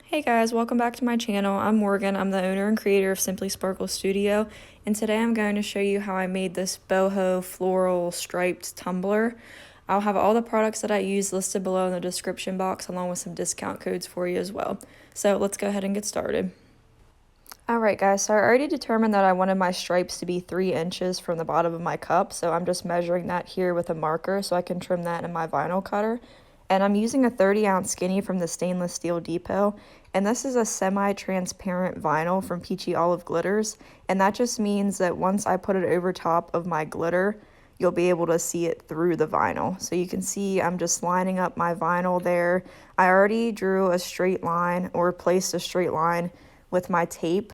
Hey guys, welcome back to my channel. I'm Morgan. I'm the owner and creator of Simply Sparkle Studio, and today I'm going to show you how I made this boho floral striped tumbler. I'll have all the products that I use listed below in the description box along with some discount codes for you as well. So let's go ahead and get started. Alright guys, so I already determined that I wanted my stripes to be 3 inches from the bottom of my cup, so I'm just measuring that here with a marker so I can trim that in my vinyl cutter. And I'm using a 30-ounce skinny from the stainless steel depot, and this is a semi-transparent vinyl from Peachy Olive Glitters, and that just means that once I put it over top of my glitter, you'll be able to see it through the vinyl. So you can see I'm just lining up my vinyl there. I already drew a straight line or placed a straight line with my tape,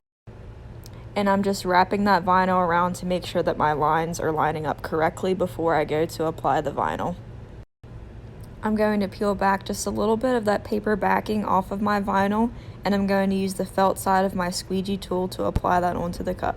and I'm just wrapping that vinyl around to make sure that my lines are lining up correctly before I go to apply the vinyl. I'm going to peel back just a little bit of that paper backing off of my vinyl, and I'm going to use the felt side of my squeegee tool to apply that onto the cup.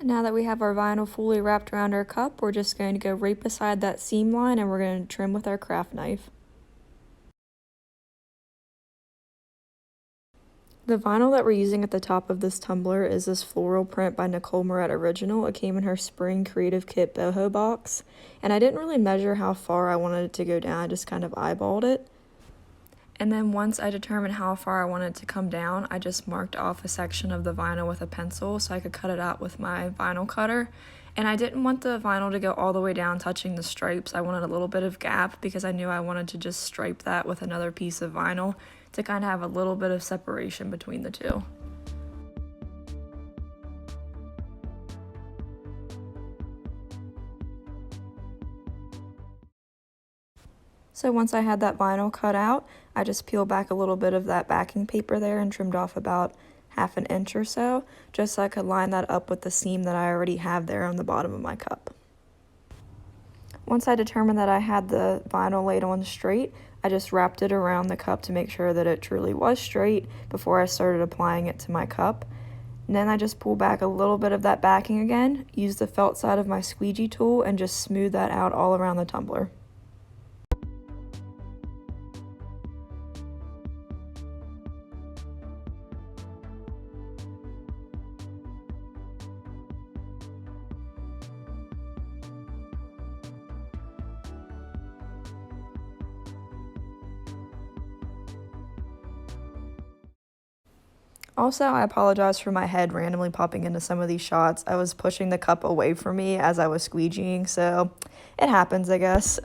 Now that we have our vinyl fully wrapped around our cup, we're just going to go right beside that seam line and we're going to trim with our craft knife. The vinyl that we're using at the top of this tumbler is this floral print by Nicole Marett Original. It came in her spring Kreative kit boho box, and I didn't really measure how far I wanted it to go down, I just kind of eyeballed it. And then once I determined how far I wanted it to come down, I just marked off a section of the vinyl with a pencil so I could cut it out with my vinyl cutter. And I didn't want the vinyl to go all the way down touching the stripes. I wanted a little bit of gap because I knew I wanted to just stripe that with another piece of vinyl to kind of have a little bit of separation between the two. So once I had that vinyl cut out, I just peeled back a little bit of that backing paper there and trimmed off about half an inch or so, just so I could line that up with the seam that I already have there on the bottom of my cup. Once I determined that I had the vinyl laid on straight, I just wrapped it around the cup to make sure that it truly was straight before I started applying it to my cup. And then I just pull back a little bit of that backing again, use the felt side of my squeegee tool, and just smooth that out all around the tumbler. Also, I apologize for my head randomly popping into some of these shots. I was pushing the cup away from me as I was squeegeeing, so it happens, I guess.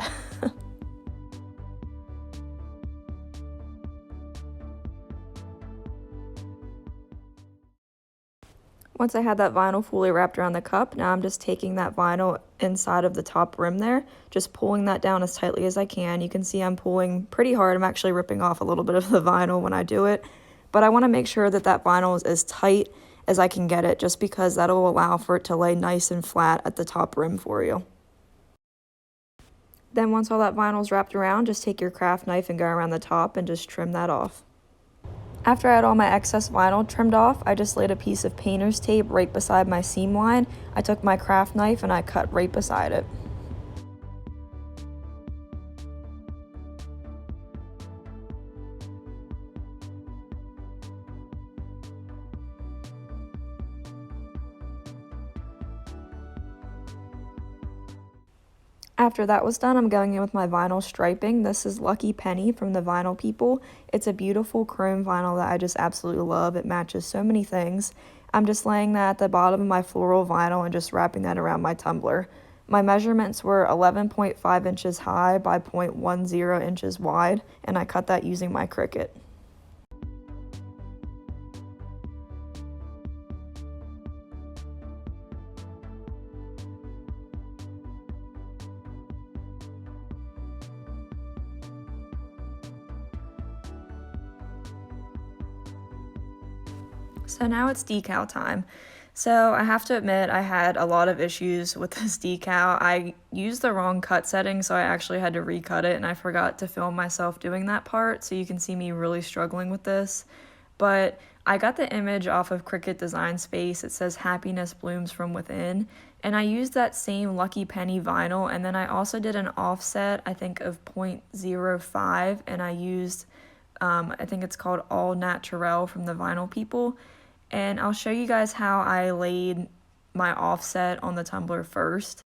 Once I had that vinyl fully wrapped around the cup, now I'm just taking that vinyl inside of the top rim there, just pulling that down as tightly as I can. You can see I'm pulling pretty hard. I'm actually ripping off a little bit of the vinyl when I do it, but I want to make sure that that vinyl is as tight as I can get it, just because that'll allow for it to lay nice and flat at the top rim for you. Then once all that vinyl is wrapped around, just take your craft knife and go around the top and just trim that off. After I had all my excess vinyl trimmed off, I just laid a piece of painter's tape right beside my seam line. I took my craft knife and I cut right beside it. After that was done, I'm going in with my vinyl striping. This is Lucky Penny from the Vinyl People. It's a beautiful chrome vinyl that I just absolutely love. It matches so many things. I'm just laying that at the bottom of my floral vinyl and just wrapping that around my tumbler. My measurements were 11.5 inches high by 0.10 inches wide, and I cut that using my Cricut. So now it's decal time. So I have to admit I had a lot of issues with this decal. I used the wrong cut setting, so I actually had to recut it, and I forgot to film myself doing that part, so you can see me really struggling with this. But I got the image off of Cricut Design Space. It says happiness blooms from within, and I used that same Lucky Penny vinyl, and then I also did an offset, I think of 0.05, and I used I think it's called All Naturel from the Vinyl People. And I'll show you guys how I laid my offset on the tumbler first.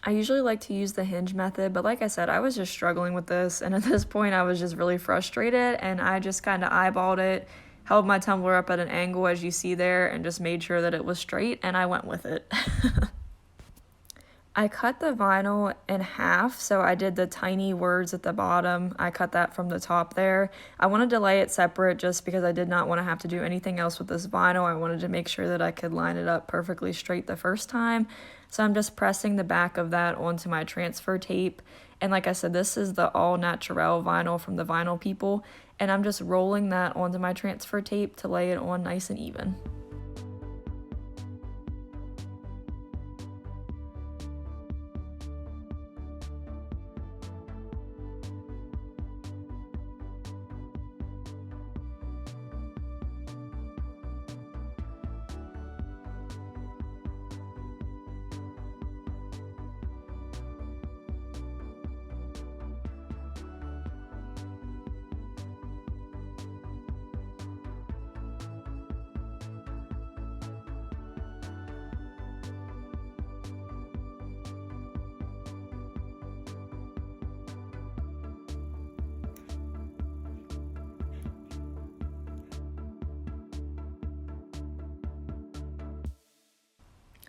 I usually like to use the hinge method, but like I said, I was just struggling with this, and at this point I was just really frustrated, and I just kind of eyeballed it, held my tumbler up at an angle as you see there, and just made sure that it was straight, and I went with it. I cut the vinyl in half, so I did the tiny words at the bottom. I cut that from the top there. I wanted to lay it separate just because I did not want to have to do anything else with this vinyl. I wanted to make sure that I could line it up perfectly straight the first time. So I'm just pressing the back of that onto my transfer tape. And like I said, this is the All Naturel vinyl from the Vinyl People. And I'm just rolling that onto my transfer tape to lay it on nice and even.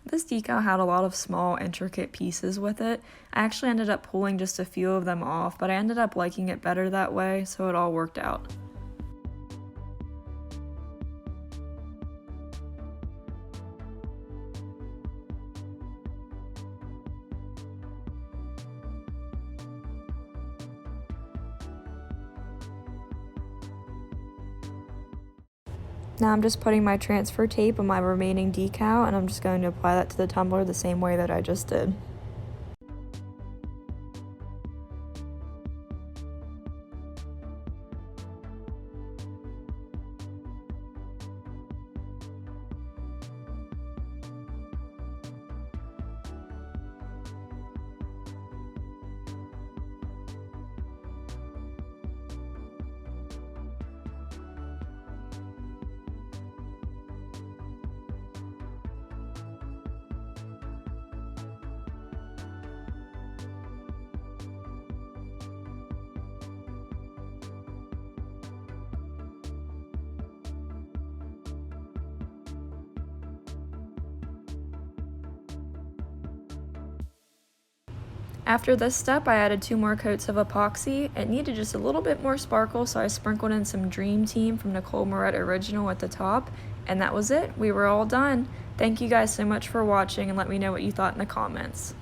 This decal had a lot of small, intricate pieces with it. I actually ended up pulling just a few of them off, but I ended up liking it better that way, so it all worked out. Now I'm just putting my transfer tape on my remaining decal, and I'm just going to apply that to the tumbler the same way that I just did. After this step, I added 2 more coats of epoxy. It needed just a little bit more sparkle, so I sprinkled in some Dream Team from Nicole Marett Original at the top, and that was it. We were all done. Thank you guys so much for watching, and let me know what you thought in the comments.